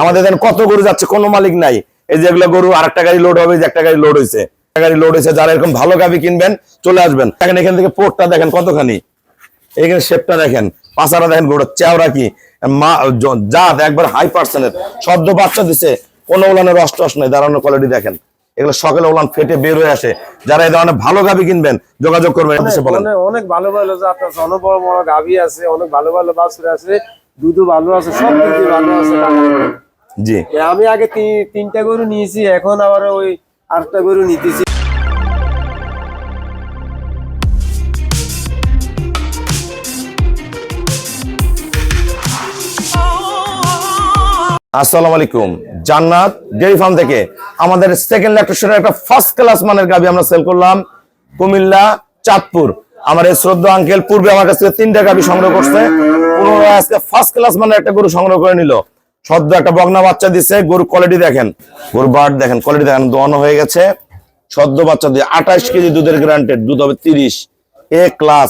আমাদের এখানে কত গরু যাচ্ছে কোনো মালিক নাই। এই যে এগুলো গরু আরেকটা গাড়ি লোড হবে, যে একটা গাড়ি লোড হয়েছে, যারা এরকম ভালো গাভী কিনবেন চলে আসবেন। দেখেন এখান থেকে পোর্টটা দেখেন কতখানি, এখানে শেপটা দেখেন, পাঁচারা দেখেন, গরুর চেওড়া কি জাত একবার হাই পার্সেন্টের সদ্য বাচ্চা দিছে, কোনো ওলানের রস টস নাই, দাঁড়ানো কোয়ালিটি দেখেন। এগুলো সকালে ওলান ফেটে বের হয়ে আসে। যারা এই ধরনের ভালো গাভী কিনবেন যোগাযোগ করবেন। অনেক ভালো ভালো জাত আছে, অনেক বড় বড় গাভী আছে, অনেক ভালো ভালো বাছুর আছে, দুধও ভালো আছে, সব কিছু ভালো আছে। জি, আমি আগে তিনটা গরু নিয়েছি, এখন আবার ওই আরেকটা গরু নিতেছি। আসসালামু আলাইকুম। জান্নাত ডেইরি ফার্ম থেকে আমাদের সেকেন্ড ল্যাকটেশনের একটা ফার্স্ট ক্লাস মানের গাভী আমরা সেল করলাম কুমিল্লা চাঁদপুর। আমার এই শ্রদ্ধা আঙ্কেল পূর্বে আমার কাছ থেকে 3টা গাভী সংগ্রহ করছে, পুনরায় আজকে ফার্স্ট ক্লাস মানের একটা গরু সংগ্রহ করে নিল। সদ্য একটা বগনা বাচ্চা দিচ্ছে, গরু কোয়ালিটি দেখেন, গরু বার্ড দেখেন, কোয়ালিটি দেখেন, দোয়ানো হয়ে গেছে। সদ্য বাচ্চা দিয়ে 28 কেজি দুধের গ্যারান্টেড, দুধ হবে 30 এ ক্লাস,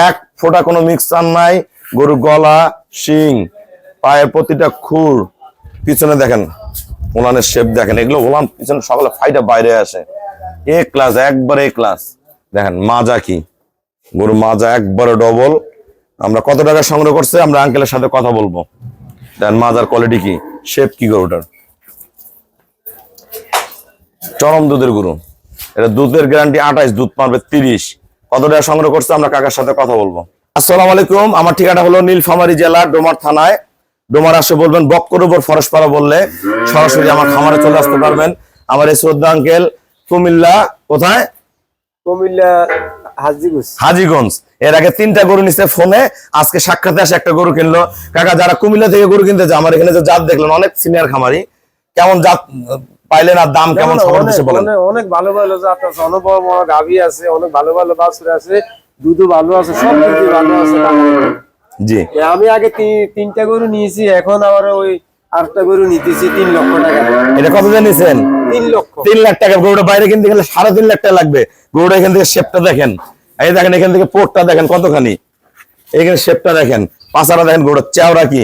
এক ফোঁটা কোনো মিক্সার নাই। গরু গলা, শিং, পায়ের প্রতিটা খুর, পিছনে দেখেন ওলানের শেপ দেখেন, এগুলো ওলান পিছনে সকালে ফাইটা বাইরে আসে। এ ক্লাস, একবারে এ ক্লাস। দেখেন মাজা কি, গরু মাজা একবারে ডবল। আমরা কত টাকা সংগ্রহ করছে আমরা আঙ্কেলের সাথে কথা বলবো। দেখেন মাজার কোয়ালিটি কি, শেপ কি গরুটার, চরম দুধের গরু। এটা দুধের গ্যারান্টি 28, দুধ পারবে 30। কত টাকা সংগ্রহ করছে আমরা কাকার সাথে কথা বলবো। আসসালামু আলাইকুম, আমার ঠিকানা হলো নীলফামারী জেলা ডোমার থানায়। ডোমার আসে বলবেন বক্কর উপর ফরেশপাড়া বললে সরাসরি আমার খামারে চলে আসতে পারবেন। আমার এই শ্রদ্ধা আঙ্কেল কুমিল্লা, কোথায়? কুমিল্লা হাজীগঞ্জ। এর আগে 3টা গরু নিচ্ছে ফোনে, আজকে সাক্ষাতে আসে একটা গরু কিনলো। কাকা যারা কুমিল্লা থেকে গরু কিনতে যায়, আমার এখানে যে জাত দেখলেন অনেক সিনিয়র খামারি, কেমন জাত পাইলেন আর দাম কেমন সবার দেশে বলেন? অনেক ভালো ভালো জাত আছে, অনেক বড় বড় গাভী আছে, অনেক ভালো ভালো বাছুর আছে, দুধও ভালো আছে, সব কিছু ভালো আছে। জি, আমি আগে তিনটা গরু নিয়েছি, এখন আবার ওই আরেকটা গরু নিতেছি 3 লক্ষ টাকা। এটা কত জানিয়েছেন? 3 লাখ টাকা। গরুটা বাইরে কিনতে গেলে 3.5 লাখ টাকা লাগবে। গরুটা এখান থেকে শেপটা দেখেন, এই দেখেন এখান থেকে পোর্টটা দেখেন কতখানি, এখানে শেপটা দেখেন, পাঁচারা দেখেন, গরুটা চেওড়া কি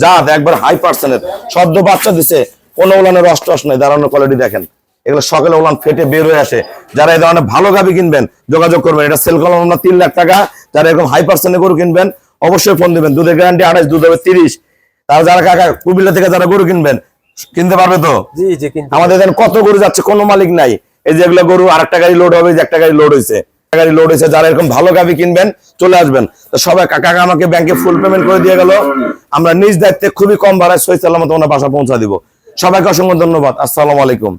জাত একবার হাই পার্সেন্টের সদ্য বাচ্চা দিছে, কোনো ওলানের রস টস নাই, দাঁড়ানো কোয়ালিটি দেখেন। এগুলো সকালে ওলান ফেটে বের হয়ে আসে। যারা এই ধরনের ভালো গাভী কিনবেন যোগাযোগ করবেন। এটা সেল করলাম আমরা 3 লাখ টাকা। যারা এরকম হাই পার্সেন্টের গরু কিনবেন অবশ্যই ফোন দিবেন। দুধের গ্যারান্টি 28, দুধ হবে 30। তারা যারা কাকা কুমিল্লা থেকে যারা গরু কিনবেন কিনতে পারবে তো? জি জি, আমাদের এখানে কত গরু যাচ্ছে কোনো মালিক নাই। এই যে এগুলো গরু আরেকটা গাড়ি লোড হবে, যে একটা গাড়ি লোড হয়েছে, যারা এরকম ভালো গাভী কিনবেন চলে আসবেন। তো সবাই কাকা আমাকে ব্যাংকে ফুল পেমেন্ট করে দিয়ে গেল, আমরা নিজ দায়িত্বে খুবই কম ভাড়ায় সহি সালামত ওনার বাসা পৌঁছা দিব। সবাইকে অসংখ্য ধন্যবাদ। আসসালামু আলাইকুম।